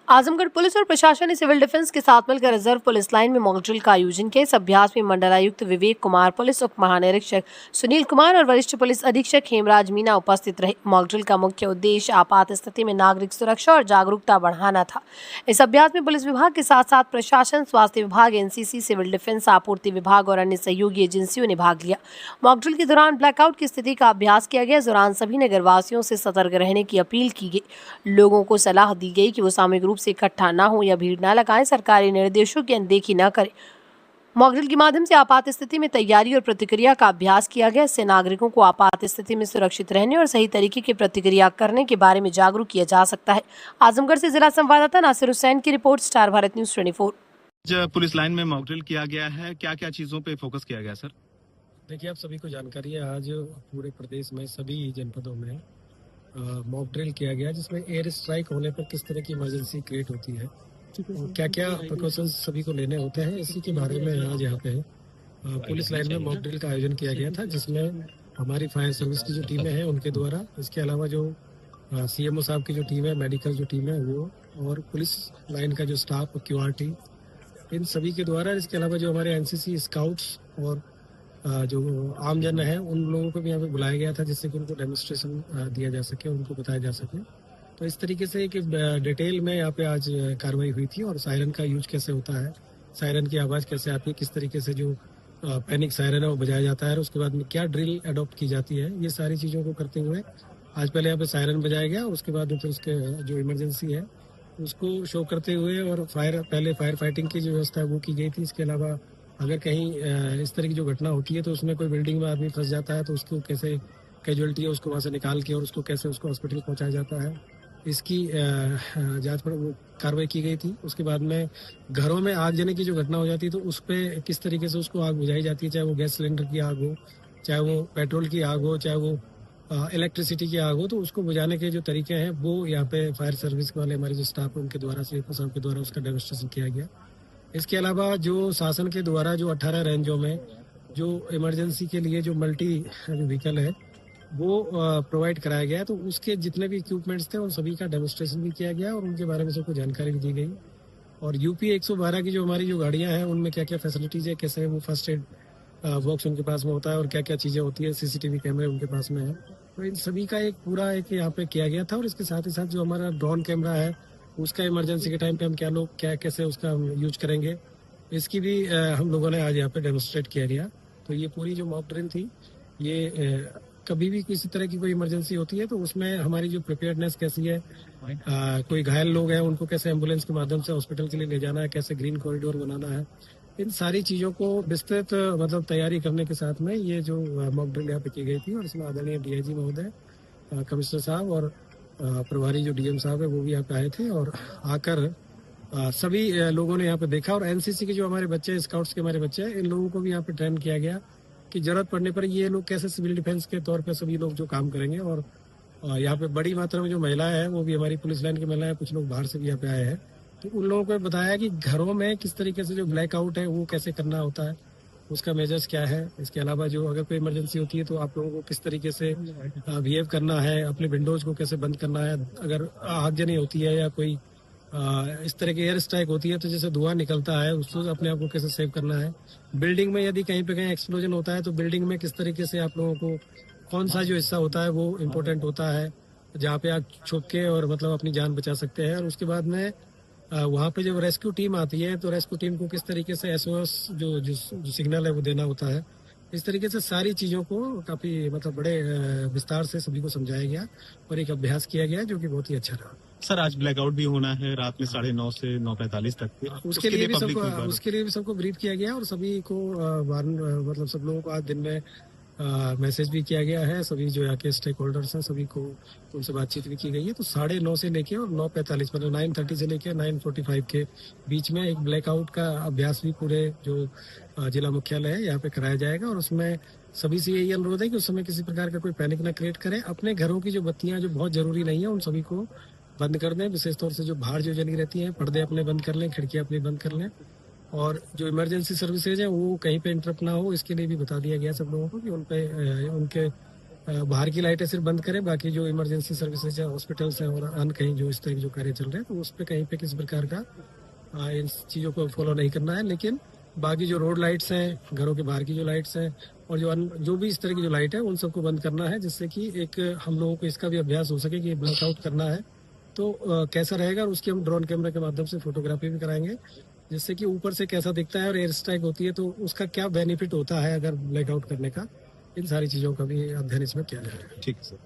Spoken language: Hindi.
आजमगढ़ पुलिस और प्रशासन ने सिविल डिफेंस के साथ मिलकर रिजर्व पुलिस लाइन में मॉक ड्रिल का आयोजन किया। इस अभ्यास में मंडलायुक्त विवेक कुमार, पुलिस उप महानिरीक्षक सुनील कुमार और वरिष्ठ पुलिस अधीक्षक हेमराज मीना उपस्थित रहे। मॉक ड्रिल का मुख्य उद्देश्य आपात स्थिति में नागरिक सुरक्षा और जागरूकता बढ़ाना था। इस अभ्यास में पुलिस विभाग के साथ साथ प्रशासन, स्वास्थ्य विभाग, एनसीसी, सिविल डिफेंस, आपूर्ति विभाग और अन्य सहयोगी एजेंसियों ने भाग लिया। मॉक ड्रिल के दौरान ब्लैकआउट की स्थिति का अभ्यास किया गया। इस दौरान सभी नगरवासियों से सतर्क रहने की अपील की गई। लोगों को सलाह दी गई कि वो सामूहिक रूप से इकट्ठा न हो या भीड़ न लगाएं, सरकारी निर्देशों की अनदेखी न करें। मॉक ड्रिल के माध्यम से आपात स्थिति में तैयारी और प्रतिक्रिया का अभ्यास किया गया। इससे नागरिकों को आपात स्थिति में सुरक्षित रहने और सही तरीके की प्रतिक्रिया करने के बारे में जागरूक किया जा सकता है। आजमगढ़ से जिला संवाददाता नासिर हुसैन की report, star Bharat news 24। Police line में मॉक ड्रिल किया गया है, क्या क्या चीजों पे फोकस किया गया सर? देखिए, आप सभी को जानकारी है, आज पूरे प्रदेश में सभी जनपदों में मॉक ड्रिल किया गया, जिसमें एयर स्ट्राइक होने पर किस तरह की इमरजेंसी क्रिएट होती है, क्या क्या प्रिकॉशंस सभी को लेने होते हैं, इसी के बारे में आज यहाँ पे पुलिस लाइन में मॉक ड्रिल का आयोजन किया गया था, जिसमें हमारी फायर सर्विस की जो टीमें हैं उनके द्वारा, इसके अलावा जो सीएमओ साहब की जो टीम है, मेडिकल जो टीम है वो, और पुलिस लाइन का जो स्टाफ, क्यूआरटी, इन सभी के द्वारा, इसके अलावा जो हमारे एनसीसी स्काउट्स और जो आमजन है उन लोगों को भी यहाँ पे बुलाया गया था, जिससे कि उनको डेमोन्स्ट्रेशन दिया जा सके, उनको बताया जा सके। तो इस तरीके से एक डिटेल में यहाँ पे आज कार्रवाई हुई थी, और सायरन का यूज कैसे होता है, सायरन की आवाज़ कैसे आती है, किस तरीके से जो पैनिक सायरन है वो बजाया जाता है, और उसके बाद में क्या ड्रिल अडॉप्ट की जाती है, ये सारी चीज़ों को करते हुए आज पहले यहाँ पे सायरन बजाया गया, उसके बाद फिर उसके जो इमरजेंसी है उसको शो करते हुए, और पहले फायर फाइटिंग की जो व्यवस्था है वो की गई थी। इसके अलावा अगर कहीं इस तरह की जो घटना होती है तो उसमें कोई बिल्डिंग में आदमी फंस जाता है तो उसको कैसे कैजुअलिटी है उसको वहाँ से निकाल के और उसको कैसे उसको हॉस्पिटल पहुँचाया जाता है, इसकी जांच पर वो कार्रवाई की गई थी। उसके बाद में घरों में आग जलने की जो घटना हो जाती है तो उस पर किस तरीके से उसको आग बुझाई जाती है, चाहे वो गैस सिलेंडर की आग हो, चाहे वो पेट्रोल की आग हो, चाहे वो इलेक्ट्रिसिटी की आग हो, तो उसको बुझाने के जो तरीके हैं वो यहाँ पे फायर सर्विस वाले हमारे जो स्टाफ है उनके द्वारा, सीएफओ साहब के द्वारा उसका डेमोन्स्ट्रेशन किया गया। इसके अलावा जो शासन के द्वारा जो 18 रेंजों में जो इमरजेंसी के लिए जो मल्टी व्हीकल है वो प्रोवाइड कराया गया, तो उसके जितने भी इक्विपमेंट्स थे उन सभी का डेमोन्स्ट्रेशन भी किया गया और उनके बारे में सबको जानकारी भी दी गई। और यूपी 112 की जो हमारी जो गाड़ियां हैं उनमें क्या क्या फैसिलिटीज है, कैसे वो फर्स्ट एड बॉक्स उनके पास में होता है और क्या क्या चीज़ें होती है, सीसीटीवी कैमरे उनके पास में है, तो इन सभी का एक पूरा एक यहाँ पे किया गया था। और इसके साथ ही साथ जो हमारा ड्रोन कैमरा है उसका इमरजेंसी के टाइम पे हम क्या कैसे उसका हम यूज करेंगे, इसकी भी हम लोगों ने आज यहाँ पे डेमोन्स्ट्रेट किया गया। तो ये पूरी जो मॉक ड्रिल थी, ये कभी भी किसी तरह की कोई इमरजेंसी होती है तो उसमें हमारी जो प्रिपेयर्डनेस कैसी है, कोई घायल लोग हैं उनको कैसे एम्बुलेंस के माध्यम से हॉस्पिटल के लिए ले जाना है, कैसे ग्रीन कॉरिडोर बनाना है, इन सारी चीज़ों को विस्तृत मतलब तैयारी करने के साथ में ये जो मॉक ड्रिल यहाँ पे की गई थी। और इसमें आदरणीय डीआईजी महोदय, कमिश्नर साहब और प्रभारी जो डीएम साहब है वो भी यहाँ पे आए थे, और आकर सभी लोगों ने यहाँ पे देखा। और एनसीसी के जो हमारे बच्चे, स्काउट्स के हमारे बच्चे हैं, इन लोगों को भी यहाँ पे ट्रेन किया गया कि जरूरत पड़ने पर ये लोग कैसे सिविल डिफेंस के तौर पे सभी लोग जो काम करेंगे। और यहाँ पे बड़ी मात्रा में जो महिलाएं हैं वो भी हमारी पुलिस लाइन की महिलाएं, कुछ लोग बाहर से भी यहाँ पे आए हैं, तो उन लोगों को बताया कि घरों में किस तरीके से जो ब्लैकआउट है वो कैसे करना होता है, उसका मेजर्स क्या है। इसके अलावा जो अगर कोई इमरजेंसी होती है तो आप लोगों को किस तरीके से बिहेव करना है, अपने विंडोज को कैसे बंद करना है, अगर आगजनी होती है या कोई इस तरह की एयर स्ट्राइक होती है तो जैसे धुआं निकलता है उसको अपने आप को कैसे सेव करना है। बिल्डिंग में यदि कहीं पे कहीं एक्सप्लोजन होता है तो बिल्डिंग में किस तरीके से आप लोगों को कौन सा जो हिस्सा होता है वो इम्पोर्टेंट होता है, जहाँ पे आप छुप के और मतलब अपनी जान बचा सकते हैं। और उसके बाद में वहाँ पे जब रेस्क्यू टीम आती है तो रेस्क्यू टीम को किस तरीके से एसओएस जो सिग्नल है वो देना होता है। इस तरीके से सारी चीज़ों को काफ़ी मतलब बड़े विस्तार से सभी को समझाया गया और एक अभ्यास किया गया जो कि बहुत ही अच्छा रहा। सर, आज ब्लैकआउट भी होना है रात में 9:30 से 9:45 तक। उसके लिए भी सबको ब्रीफ किया गया और सभी को मतलब सब लोगों को आज दिन में मैसेज भी किया गया है। सभी जो यहाँ के स्टेक होल्डर्स हैं सभी को उनसे बातचीत भी की गई है। तो 9:30 से लेके और 9:45 मतलब 9:30 से लेके 9:45 के बीच में एक ब्लैकआउट का अभ्यास भी पूरे जो जिला मुख्यालय है यहाँ पे कराया जाएगा। और उसमें सभी से यही अनुरोध है कि उस समय किसी प्रकार का कोई पैनिक ना क्रिएट करें। अपने घरों की जो बत्तियां जो बहुत जरूरी नहीं है उन सभी को बंद कर दें, विशेष तौर से जो बाहर जो जली रहती हैं पर्दे अपने बंद कर लें, खिड़कियां अपनी बंद कर लें। और जो इमरजेंसी सर्विसेज है वो कहीं पे इंटरप्ट ना हो, इसके लिए भी बता दिया गया सब लोगों को कि उन पे उनके बाहर की लाइटें सिर्फ बंद करें, बाकी जो इमरजेंसी सर्विसेज है, हॉस्पिटल्स हैं और अन्य कहीं जो इस तरह के जो कार्य चल रहे हैं, तो उस पर कहीं पे किसी प्रकार का इन चीज़ों को फॉलो नहीं करना है। लेकिन बाकी जो रोड लाइट्स हैं, घरों के बाहर की जो लाइट्स हैं और जो भी इस तरह की जो लाइट है, उन सबको बंद करना है, जिससे कि एक हम लोगों को इसका भी अभ्यास हो सके कि ब्लैकआउट करना है तो कैसा रहेगा, और उसकी हम ड्रोन कैमरा के माध्यम से फोटोग्राफी भी कराएंगे, जिससे कि ऊपर से कैसा दिखता है और एयर स्ट्राइक होती है तो उसका क्या बेनिफिट होता है अगर ब्लैकआउट करने का। इन सारी चीज़ों का भी अध्ययन इसमें किया जाएगा। ठीक है सर।